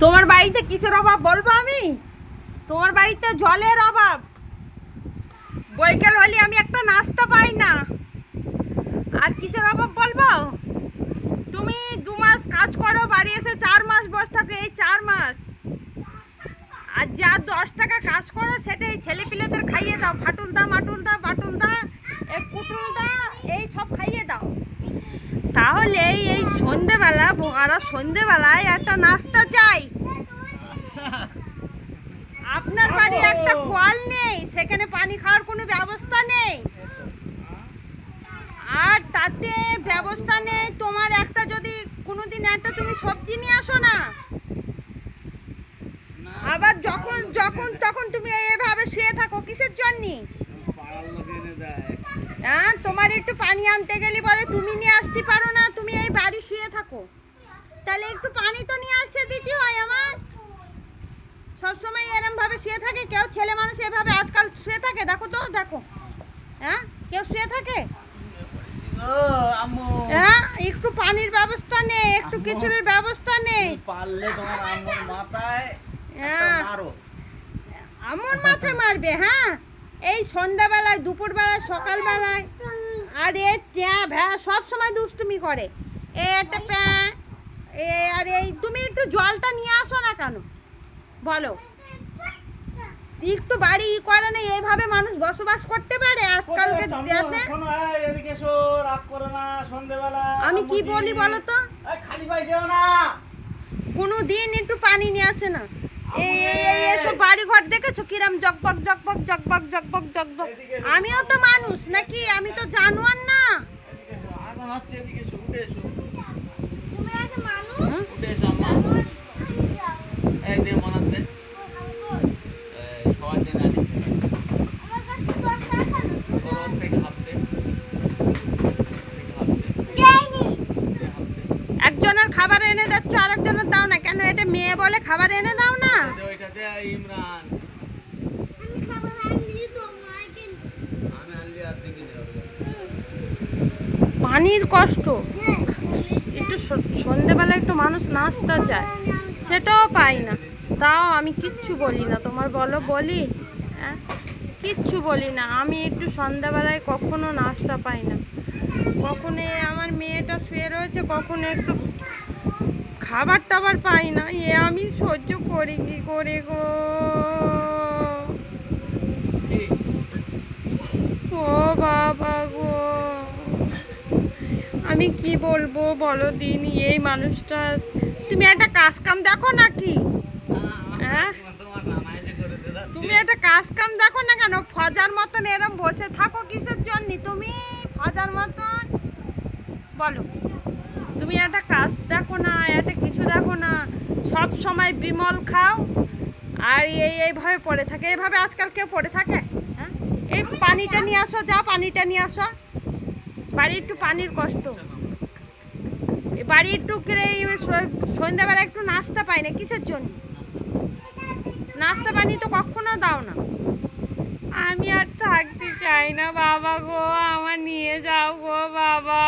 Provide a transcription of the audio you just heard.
তোমার বাড়িতে কিসের অভাব বলবো আমি? তোমার বাড়িতে জলের অভাব। বৈকাল হলে আমি একটা নাস্তা পাই না। আর কিসের অভাব বলবো? তুমি 2 মাস কাজ করো, বাড়ি এসে 4 মাস বসে থাকো। এই 4 মাস আর যা 10 টাকা কাজ করো সেটাই ছেলে পিলেদের খাইয়ে দাও। ফাটুল দা, মাটুল দা, বাটুল দা, এই পুটুল দা, এই সব খাইয়ে দাও। তাহলে এই সন্ধেবেলা সন্ধেবেলায় একটা নাস্তা চাই। আপনার বাড়ির একটা কল নেই, সেখানে পানি খাওয়ার কোনো ব্যবস্থা নেই। আর তাতে ব্যবস্থা নেই তোমার একটা, যদি কোনোদিন একটা তুমি সবজি নিয়ে আসো না, আবার যখন যখন তখন তুমি এভাবে শুয়ে থাকো কিসের জন্য? হ্যাঁ, তোমার একটু পানি আনতে গেলে বলে তুমি নিয়ে আসতে পারো না, তুমি এই বাড়ি শুয়ে থাকো। তাহলে একটু পানি তো নিয়ে আসতে দিতে হয় আমার। সবসময় এরম ভাবে শুয়ে থাকে কেউ? ছেলে মানুষ এভাবে আজকাল শুয়ে থাকে? দেখো তো, দেখো। হ্যাঁ, কেউ শুয়ে থাকে? হ্যাঁ, একটু পানির ব্যবস্থা নেই, একটু কিছুর ব্যবস্থা নেই। আমার মাথায় মারবে? হ্যাঁ, এই সন্ধ্যাবেলায়, দুপুরবেলায়, সকালবেলায়। আর এ সব সময় দুষ্টুমি করে। একটা আর এই তুমি একটু জলটা নিয়ে আসো না কেন বলো? একটু বাড়ি করে না, এইভাবে মানুষ বসবাস করতে পারে আজকালকার দিনে? আমি কি বলি বলো তো? কোনো দিন একটু পানি নিয়ে আসে না। এসব বাড়ি ঘর দেখেছো কিরম জকবক জকবক জকবক জকবক জকবক? আমিও তো মানুষ নাকি? আমি তো জানোয়ার না? একজনের খাবার এনে দিচ্ছ, আরেকজনের দাও না কেন? এটা মেয়ে বলে খাবার এনে দাও না? পানির কষ্ট। একটু সন্ধেবেলা একটু মানুষ নাস্তা চায়, সেটাও পাই না। তাও আমি কিচ্ছু বলি না। তোমার বলো বলি? হ্যাঁ, কিচ্ছু বলি না। আমি একটু সন্ধ্যাবেলায় কখনো নাস্তা পাই না। কখনো আমার মেয়েটা শুয়ে রয়েছে, কখনো একটু খাবার টাবার পাই না। আমি সহ্য করি কি করে গো? ও বাবা গো, আমি কি বলবো বলো দিন? এই মানুষটা, তুমি একটা কাজ কাম দেখো নাকি? হ্যাঁ, তুমি একটা কাজ কাম দেখো না কেন? ফজার মতন এরম বসে থাকো কিসের জন্য তুমি? ফজার মতন বলো। তুমি একটা কাজ দেখো না, একটা কিছু দেখো না। সব সময় বিমল খাও আর এইভাবে পড়ে থাকে। এইভাবে আজকাল কেউ পড়ে থাকে? হ্যাঁ, এই পানিটা নিয়ে আসো, যা পানিটা নিয়ে আসো। বাড়ি একটু পানির কষ্ট। বাড়ি একটু সন্ধ্যাবেলা একটু নাস্তা পাই না কিসের জন্য? নাস্তা পানি তো কখনো দাও না। আমি আর থাকতে চাই না বাবা গো, আমার নিয়ে যাও গো বাবা।